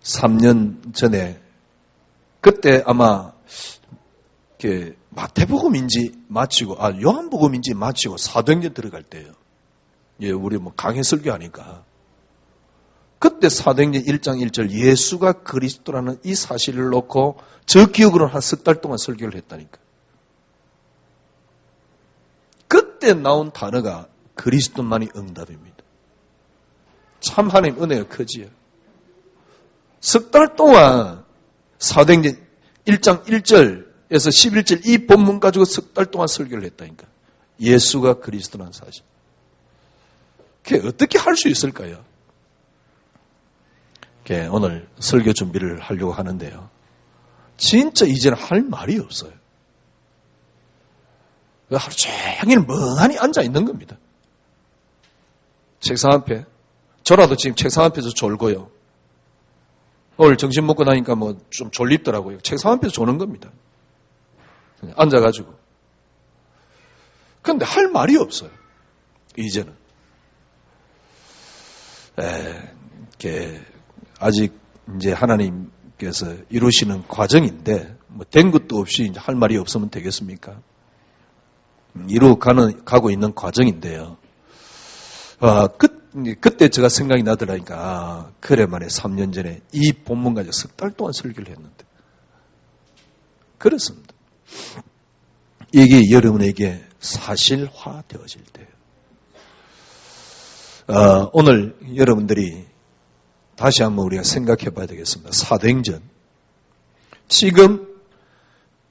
3년 전에 그때 아마 마태복음인지 마치고 요한복음인지 마치고 사도행전 들어갈 때예요. 우리 강해 설교하니까. 그때 사도행전 1장 1절 예수가 그리스도라는 이 사실을 놓고 저 기억으로 한 석 달 동안 설교를 했다니까. 그때 나온 단어가 그리스도만이 응답입니다. 참 하나님 은혜가 크지요. 석 달 동안 사도행전 1장 1절에서 11절 이 본문 가지고 석 달 동안 설교를 했다니까. 예수가 그리스도라는 사실. 그게 어떻게 할 수 있을까요? 오늘 설교 준비를 하려고 하는데요. 진짜 이제는 할 말이 없어요. 하루 종일 멍하니 앉아 있는 겁니다. 책상 앞에. 저라도 지금 책상 앞에서 졸고요. 오늘 점심 먹고 나니까 좀 졸립더라고요. 책상 앞에서 조는 겁니다. 앉아가지고. 그런데 할 말이 없어요. 이제는. 아직 이제 하나님께서 이루시는 과정인데 된 것도 없이 이제 할 말이 없으면 되겠습니까? 가고 있는 과정인데요. 그때 제가 생각이 나더라니까, 그래 말이야, 3년 전에 이 본문 가지고 석 달 동안 설교를 했는데. 그렇습니다. 이게 여러분에게 사실화 되어질 때예요. 오늘 여러분들이 다시 한번 우리가 생각해 봐야 되겠습니다. 사도행전. 지금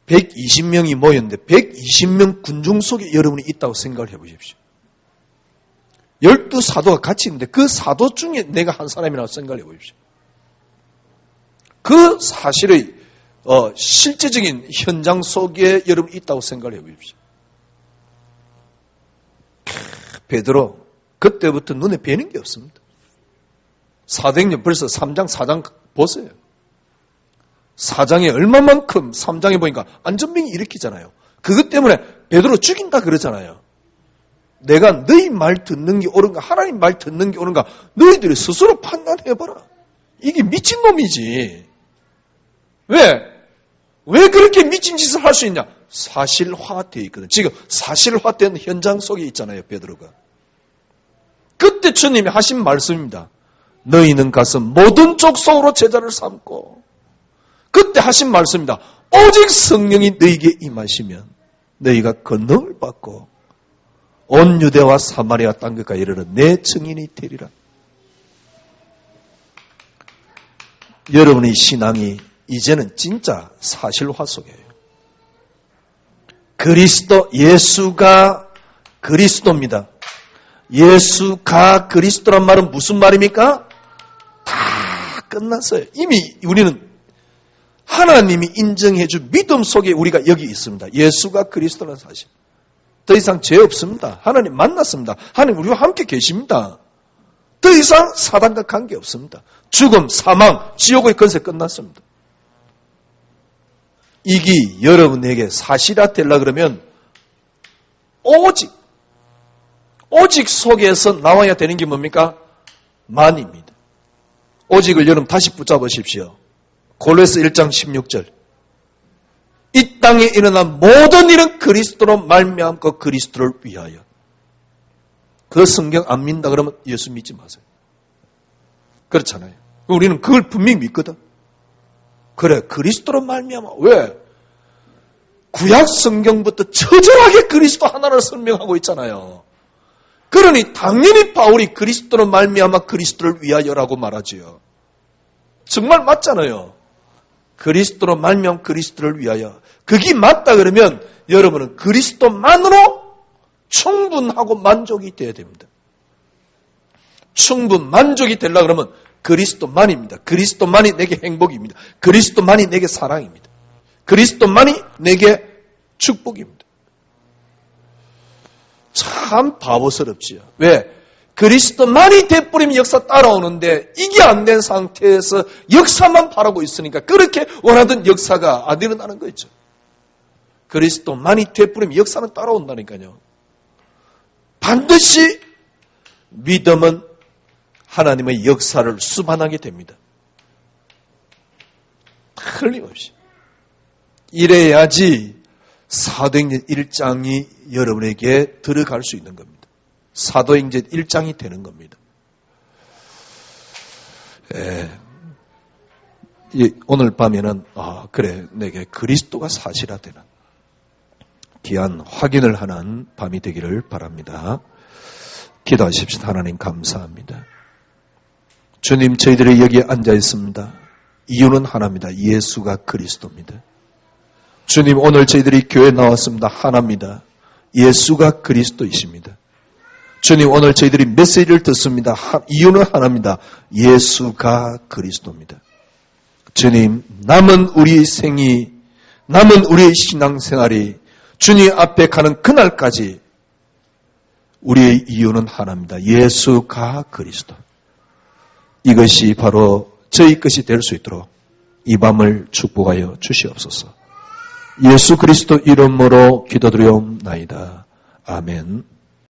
120명이 모였는데 120명 군중 속에 여러분이 있다고 생각을 해 보십시오. 12사도가 같이 있는데 그 사도 중에 내가 한 사람이라고 생각을 해 보십시오. 그 사실의 실제적인 현장 속에 여러분이 있다고 생각을 해 보십시오. 베드로 그때부터 눈에 뵈는 게 없습니다. 사도행전 벌써 3장, 4장 보세요. 4장에 얼마만큼 3장에 보니까 안전병이 일으키잖아요. 그것 때문에 베드로 죽인다 그러잖아요. 내가 너희 말 듣는 게 옳은가, 하나님 말 듣는 게 옳은가, 너희들이 스스로 판단해봐라. 이게 미친놈이지. 왜 그렇게 미친 짓을 할 수 있냐? 사실화되어 있거든. 지금 사실화된 현장 속에 있잖아요, 베드로가. 그때 주님이 하신 말씀입니다. 너희는 가서 모든 족속으로 제자를 삼고, 그때 하신 말씀입니다. 오직 성령이 너희에게 임하시면 너희가 권능을 받고 온 유대와 사마리아 땅끝까지 이르러 내 증인이 되리라. 여러분의 신앙이 이제는 진짜 사실화 속이에요. 예수가 그리스도입니다. 예수가 그리스도란 말은 무슨 말입니까? 다 끝났어요. 이미 우리는 하나님이 인정해준 믿음 속에 우리가 여기 있습니다. 예수가 그리스도라는 사실. 더 이상 죄 없습니다. 하나님 만났습니다. 하나님 우리와 함께 계십니다. 더 이상 사단과 관계 없습니다. 죽음, 사망, 지옥의 권세 끝났습니다. 이게 여러분에게 사실화 되려고 그러면 오직 속에서 나와야 되는 게 뭡니까? 만입니다. 오직을 여러분 다시 붙잡으십시오. 골로새 1장 16절. 이 땅에 일어난 모든 일은 그리스도로 말미암고 그리스도를 위하여. 그 성경 안 믿는다 그러면 예수 믿지 마세요. 그렇잖아요. 우리는 그걸 분명히 믿거든. 그래, 그리스도로 말미암아. 왜? 구약 성경부터 처절하게 그리스도 하나를 설명하고 있잖아요. 그러니 당연히 바울이 그리스도로 말미암아 그리스도를 위하여라고 말하지요. 정말 맞잖아요. 그리스도로 말미암아 그리스도를 위하여. 그게 맞다 그러면 여러분은 그리스도만으로 충분하고 만족이 되어야 됩니다. 충분 만족이 되려고 그러면 그리스도만입니다. 그리스도만이 내게 행복입니다. 그리스도만이 내게 사랑입니다. 그리스도만이 내게 축복입니다. 참 바보스럽지요. 왜? 그리스도만이 돼버리면 역사 따라오는데 이게 안 된 상태에서 역사만 바라고 있으니까 그렇게 원하던 역사가 안 일어나는 거죠. 그리스도만이 돼버리면 역사는 따라온다니까요. 반드시 믿음은 하나님의 역사를 수반하게 됩니다. 틀림없이. 이래야지 사도행전 1장이 여러분에게 들어갈 수 있는 겁니다. 사도행전 1장이 되는 겁니다. 오늘 밤에는 그래 내게 그리스도가 사실화되는 귀한 확인을 하는 밤이 되기를 바랍니다. 기도하십시오. 하나님 감사합니다. 주님 저희들이 여기에 앉아 있습니다. 이유는 하나입니다. 예수가 그리스도입니다. 주님 오늘 저희들이 교회에 나왔습니다. 하나입니다. 예수가 그리스도이십니다. 주님 오늘 저희들이 메시지를 듣습니다. 이유는 하나입니다. 예수가 그리스도입니다. 주님 남은 우리의 생이 남은 우리의 신앙생활이 주님 앞에 가는 그날까지 우리의 이유는 하나입니다. 예수가 그리스도. 이것이 바로 저희 것이 될 수 있도록 이 밤을 축복하여 주시옵소서. 예수 그리스도 이름으로 기도드리옵나이다. 아멘.